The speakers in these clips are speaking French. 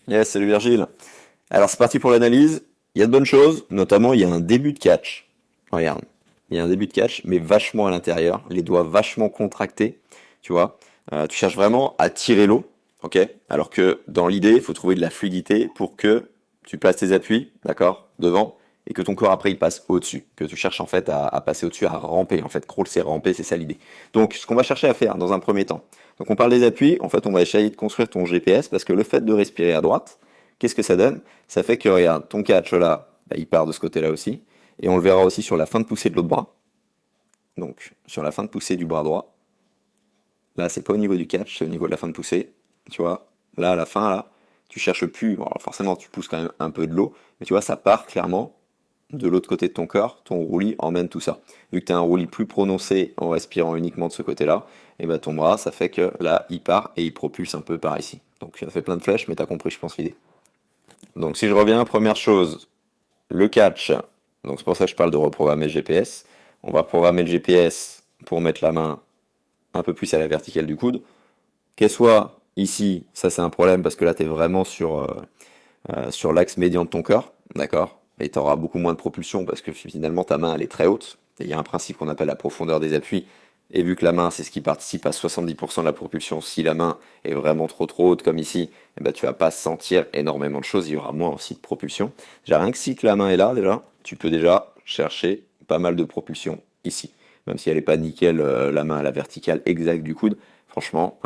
Yes, salut Virgile. Alors c'est parti pour l'analyse. Il y a de bonnes choses, notamment il y a un début de catch. Regarde, il y a un début de catch, mais vachement à l'intérieur, les doigts vachement contractés, tu vois. Tu cherches vraiment à tirer l'eau, ok? Alors que dans l'idée, il faut trouver de la fluidité pour que tu places tes appuis, d'accord, devant, et que ton corps après il passe au-dessus. Que tu cherches en fait à passer au-dessus, à ramper. En fait, crawl c'est ramper, c'est ça l'idée. Donc ce qu'on va chercher à faire dans un premier temps. Donc on parle des appuis, en fait on va essayer de construire ton GPS parce que le fait de respirer à droite, qu'est-ce que ça donne? Ça fait que, regarde, ton catch là, bah, il part de ce côté-là aussi. Et on le verra aussi sur la fin de poussée de l'autre bras. Donc, sur la fin de poussée du bras droit. Là, c'est pas au niveau du catch, c'est au niveau de la fin de poussée. Tu vois, là, à la fin, là, tu cherches plus. Bon, alors forcément, tu pousses quand même un peu de l'eau. Mais tu vois, ça part clairement de l'autre côté de ton corps. Ton roulis emmène tout ça. Vu que tu as un roulis plus prononcé en respirant uniquement de ce côté-là, et bah ton bras, ça fait que là, il part et il propulse un peu par ici. Donc, ça fait plein de flèches, mais t'as compris, je pense, l'idée. Donc si je reviens, première chose, le catch. Donc c'est pour ça que je parle de reprogrammer le GPS. On va programmer le GPS pour mettre la main un peu plus à la verticale du coude. Qu'elle soit ici, ça c'est un problème parce que là tu es vraiment sur l'axe médian de ton corps, d'accord? Et tu auras beaucoup moins de propulsion parce que finalement ta main elle est très haute. Et il y a un principe qu'on appelle la profondeur des appuis. Et vu que la main c'est ce qui participe à 70% de la propulsion, si la main est vraiment trop haute comme ici, eh ben, tu vas pas sentir énormément de choses, il y aura moins aussi de propulsion. Déjà rien que si que la main est là déjà, tu peux déjà chercher pas mal de propulsion ici. Même si elle n'est pas nickel, la main à la verticale exacte du coude, franchement,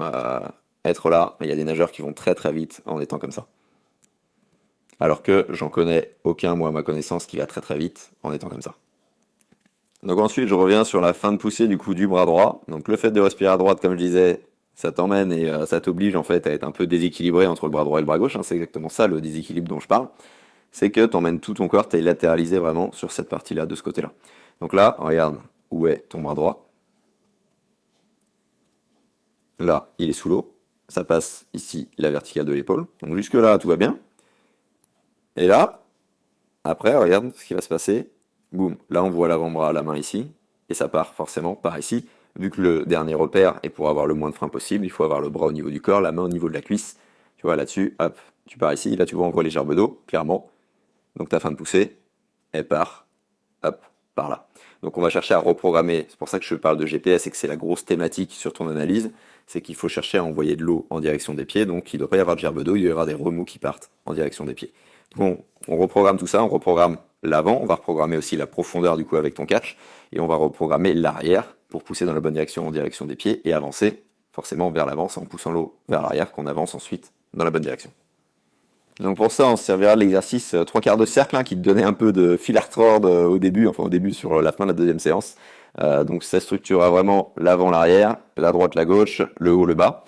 être là, il y a des nageurs qui vont très très vite en étant comme ça. Alors que j'en connais aucun, moi, à ma connaissance, qui va très très vite en étant comme ça. Donc ensuite, je reviens sur la fin de poussée du coup du bras droit. Donc le fait de respirer à droite, comme je disais, ça t'emmène et ça t'oblige en fait à être un peu déséquilibré entre le bras droit et le bras gauche, hein. C'est exactement ça le déséquilibre dont je parle. C'est que t'emmènes tout ton corps, t'es latéralisé vraiment sur cette partie-là, de ce côté-là. Donc là, regarde où est ton bras droit. Là, il est sous l'eau. Ça passe ici, la verticale de l'épaule. Donc jusque là, tout va bien. Et là, après, regarde ce qui va se passer. Boum, là on voit l'avant-bras, la main ici, et ça part forcément par ici. Vu que le dernier repère, et pour avoir le moins de frein possible, il faut avoir le bras au niveau du corps, la main au niveau de la cuisse. Tu vois, là-dessus, hop, tu pars ici, là tu vois, on voit les gerbes d'eau, clairement. Donc ta fin de poussée, elle part, hop, par là. Donc on va chercher à reprogrammer, c'est pour ça que je parle de GPS et que c'est la grosse thématique sur ton analyse, c'est qu'il faut chercher à envoyer de l'eau en direction des pieds, donc il ne doit pas y avoir de gerbe d'eau, il doit y avoir des remous qui partent en direction des pieds. Bon, on reprogramme tout ça, on reprogramme l'avant, on va reprogrammer aussi la profondeur du coup avec ton catch, et on va reprogrammer l'arrière pour pousser dans la bonne direction en direction des pieds et avancer forcément vers l'avant en poussant l'eau vers l'arrière qu'on avance ensuite dans la bonne direction. Donc pour ça, on se servira de l'exercice trois quarts de cercle hein, qui te donnait un peu de fil à retordre au début, enfin au début sur la fin de la deuxième séance. Donc ça structurera vraiment l'avant, l'arrière, la droite, la gauche, le haut, le bas.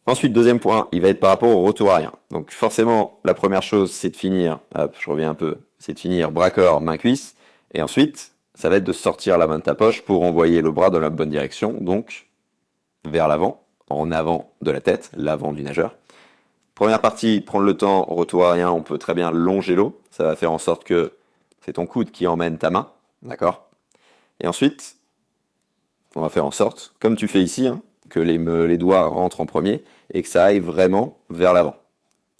Ensuite, deuxième point, il va être par rapport au retour arrière. Donc forcément, la première chose, c'est de finir, hop, je reviens un peu, c'est de finir bras corps, main cuisse. Et ensuite, ça va être de sortir la main de ta poche pour envoyer le bras dans la bonne direction, donc vers l'avant, en avant de la tête, l'avant du nageur. Première partie, prendre le temps, retour arrière, on peut très bien longer l'eau. Ça va faire en sorte que c'est ton coude qui emmène ta main, d'accord? Et ensuite, on va faire en sorte, comme tu fais ici, hein, que les doigts rentrent en premier et que ça aille vraiment vers l'avant.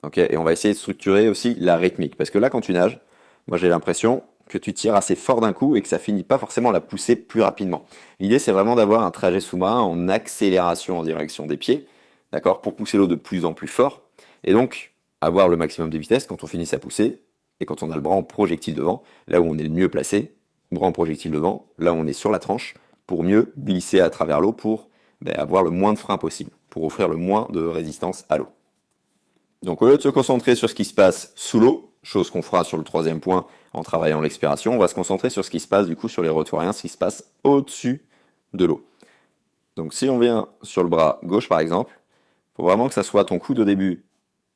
Ok, et on va essayer de structurer aussi la rythmique. Parce que là, quand tu nages, moi j'ai l'impression que tu tires assez fort d'un coup et que ça finit pas forcément à la pousser plus rapidement. L'idée, c'est vraiment d'avoir un trajet sous-marin en accélération en direction des pieds, d'accord, pour pousser l'eau de plus en plus fort. Et donc, avoir le maximum de vitesse quand on finit sa poussée et quand on a le bras en projectile devant, là où on est le mieux placé, bras en projectile devant, là où on est sur la tranche, pour mieux glisser à travers l'eau pour avoir le moins de frein possible, pour offrir le moins de résistance à l'eau. Donc au lieu de se concentrer sur ce qui se passe sous l'eau, chose qu'on fera sur le troisième point en travaillant l'expiration, on va se concentrer sur ce qui se passe du coup sur les retours arrière, ce qui se passe au-dessus de l'eau. Donc si on vient sur le bras gauche par exemple, il faut vraiment que ça soit ton coude au début.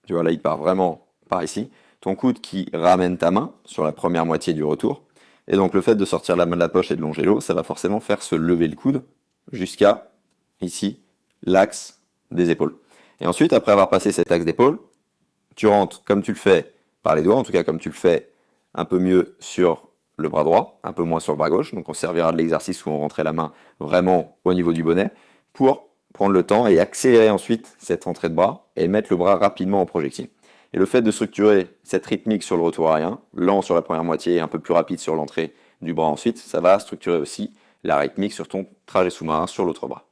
Tu vois là il part vraiment par ici. Ton coude qui ramène ta main sur la première moitié du retour. Et donc le fait de sortir la main de la poche et de longer l'eau, ça va forcément faire se lever le coude jusqu'à ici l'axe des épaules. Et ensuite, après avoir passé cet axe d'épaule, tu rentres comme tu le fais par les doigts, en tout cas comme tu le fais un peu mieux sur le bras droit, un peu moins sur le bras gauche. Donc on servira de l'exercice où on rentrait la main vraiment au niveau du bonnet pour prendre le temps et accélérer ensuite cette entrée de bras et mettre le bras rapidement en projectile. Et le fait de structurer cette rythmique sur le retour arrière, lent sur la première moitié et un peu plus rapide sur l'entrée du bras ensuite, ça va structurer aussi la rythmique sur ton trajet sous-marin sur l'autre bras.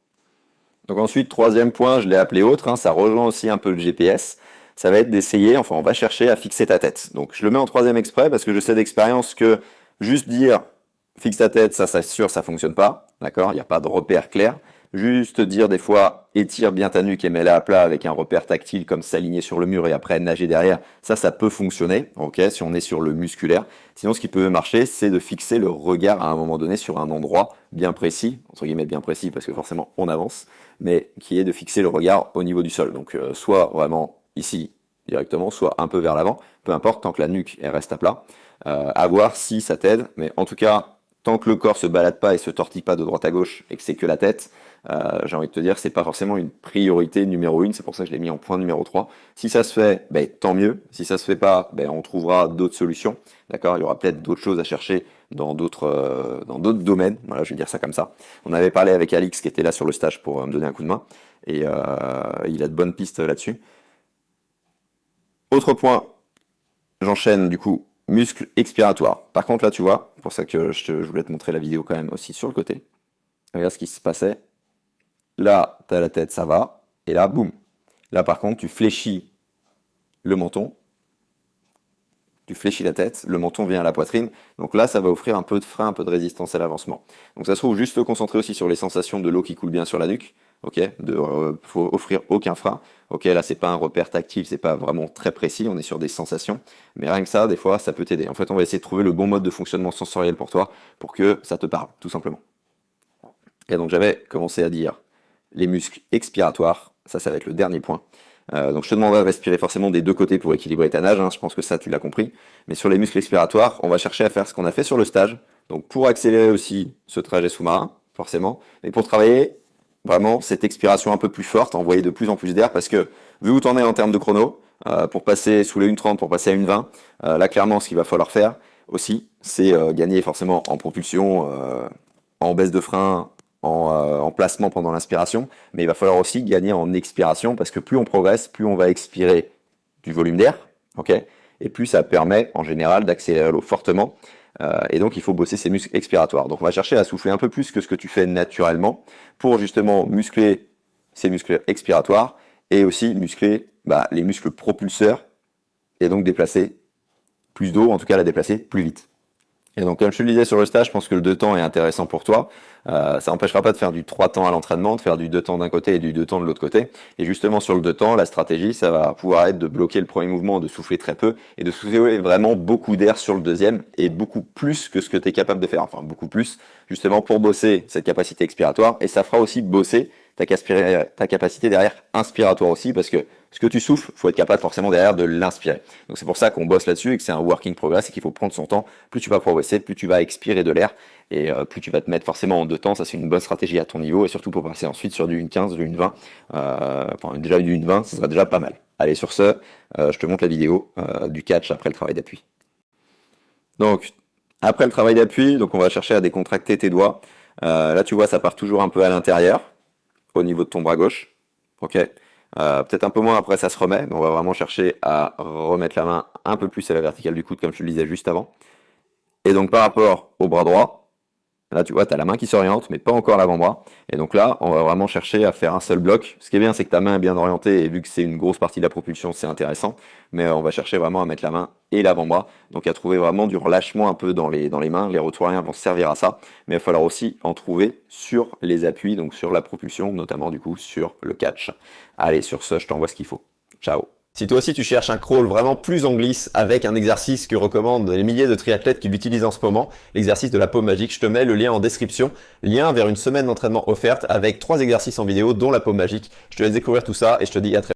Donc ensuite, troisième point, je l'ai appelé autre, ça rejoint aussi un peu le GPS, ça va être d'essayer, enfin on va chercher à fixer ta tête. Donc je le mets en troisième exprès parce que je sais d'expérience que juste dire fixe ta tête, ça c'est sûr, ça fonctionne pas, d'accord, il n'y a pas de repère clair. Juste dire des fois étire bien ta nuque et mets-la à plat avec un repère tactile comme s'aligner sur le mur et après nager derrière, ça peut fonctionner, ok, si on est sur le musculaire. Sinon ce qui peut marcher, c'est de fixer le regard à un moment donné sur un endroit bien précis, entre guillemets bien précis parce que forcément on avance, mais qui est de fixer le regard au niveau du sol. Donc soit vraiment ici directement, soit un peu vers l'avant, peu importe, tant que la nuque elle reste à plat, à voir si ça t'aide, mais en tout cas, tant que le corps se balade pas et se tortille pas de droite à gauche et que c'est que la tête, j'ai envie de te dire, c'est pas forcément une priorité numéro 1, c'est pour ça que je l'ai mis en point numéro 3. Si ça se fait, ben, tant mieux. Si ça se fait pas, ben, on trouvera d'autres solutions. D'accord, il y aura peut-être d'autres choses à chercher dans d'autres domaines. Voilà, je vais dire ça comme ça. On avait parlé avec Alix qui était là sur le stage pour me donner un coup de main et il a de bonnes pistes là-dessus. Autre point, j'enchaîne du coup, muscle expiratoire. Par contre là tu vois, c'est pour ça que je voulais te montrer la vidéo quand même aussi sur le côté. Regarde ce qui se passait. Là, tu as la tête, ça va. Et là, boum. Là par contre, tu fléchis le menton. Tu fléchis la tête, le menton vient à la poitrine. Donc là, ça va offrir un peu de frein, un peu de résistance à l'avancement. Donc ça se trouve juste te concentrer aussi sur les sensations de l'eau qui coule bien sur la nuque. Ok, faut offrir aucun frein. Ok, là c'est pas un repère tactile, c'est pas vraiment très précis, on est sur des sensations, mais rien que ça, des fois, ça peut t'aider. En fait, on va essayer de trouver le bon mode de fonctionnement sensoriel pour toi, pour que ça te parle, tout simplement. Et donc j'avais commencé à dire les muscles expiratoires, ça va être le dernier point. Donc je te demanderai de respirer forcément des deux côtés pour équilibrer ta nage, je pense que ça tu l'as compris. Mais sur les muscles expiratoires, on va chercher à faire ce qu'on a fait sur le stage, donc pour accélérer aussi ce trajet sous-marin, forcément, mais pour travailler vraiment cette expiration un peu plus forte, envoyer de plus en plus d'air, parce que vu où tu en es en termes de chrono, pour passer sous les 1,30, pour passer à 1,20, là clairement ce qu'il va falloir faire aussi, c'est gagner forcément en propulsion, en baisse de frein, en placement pendant l'inspiration, mais il va falloir aussi gagner en expiration, parce que plus on progresse, plus on va expirer du volume d'air, ok, et plus ça permet en général d'accélérer l'eau fortement. Et donc il faut bosser ces muscles expiratoires. Donc on va chercher à souffler un peu plus que ce que tu fais naturellement pour justement muscler ces muscles expiratoires et aussi muscler les muscles propulseurs et donc déplacer plus d'eau, en tout cas la déplacer plus vite. Et donc comme je te le disais sur le stage, je pense que le 2 temps est intéressant pour toi. Ça n'empêchera pas de faire du 3 temps à l'entraînement, de faire du 2 temps d'un côté et du 2 temps de l'autre côté. Et justement sur le 2 temps, la stratégie, ça va pouvoir être de bloquer le premier mouvement, de souffler très peu et de souffler vraiment beaucoup d'air sur le deuxième et beaucoup plus que ce que tu es capable de faire. Enfin beaucoup plus, justement pour bosser cette capacité expiratoire. Et ça fera aussi bosser ta capacité derrière inspiratoire aussi, parce que ce que tu souffles, faut être capable forcément derrière de l'inspirer. Donc c'est pour ça qu'on bosse là-dessus et que c'est un working progress et qu'il faut prendre son temps. Plus tu vas progresser, plus tu vas expirer de l'air et plus tu vas te mettre forcément en 2 temps. Ça c'est une bonne stratégie à ton niveau et surtout pour passer ensuite sur du 1,15, du 1,20. Enfin déjà du 1,20, ça sera déjà pas mal. Allez sur ce, je te montre la vidéo du catch après le travail d'appui. Donc après le travail d'appui, donc on va chercher à décontracter tes doigts. Là tu vois ça part toujours un peu à l'intérieur, au niveau de ton bras gauche. Ok. Peut-être un peu moins après ça se remet, mais on va vraiment chercher à remettre la main un peu plus à la verticale du coude comme je te le disais juste avant. Et donc par rapport au bras droit, là tu vois tu as la main qui s'oriente mais pas encore l'avant-bras. Et donc là on va vraiment chercher à faire un seul bloc. Ce qui est bien c'est que ta main est bien orientée et vu que c'est une grosse partie de la propulsion c'est intéressant. Mais on va chercher vraiment à mettre la main et l'avant-bras. Donc à trouver vraiment du relâchement un peu dans les mains. Les retours arrière vont servir à ça. Mais il va falloir aussi en trouver sur les appuis, donc sur la propulsion, notamment du coup sur le catch. Allez sur ce, je t'envoie ce qu'il faut. Ciao. Si toi aussi tu cherches un crawl vraiment plus en glisse avec un exercice que recommandent les milliers de triathlètes qui l'utilisent en ce moment, l'exercice de la paume magique, je te mets le lien en description, lien vers une semaine d'entraînement offerte avec 3 exercices en vidéo dont la paume magique. Je te laisse découvrir tout ça et je te dis à très bientôt.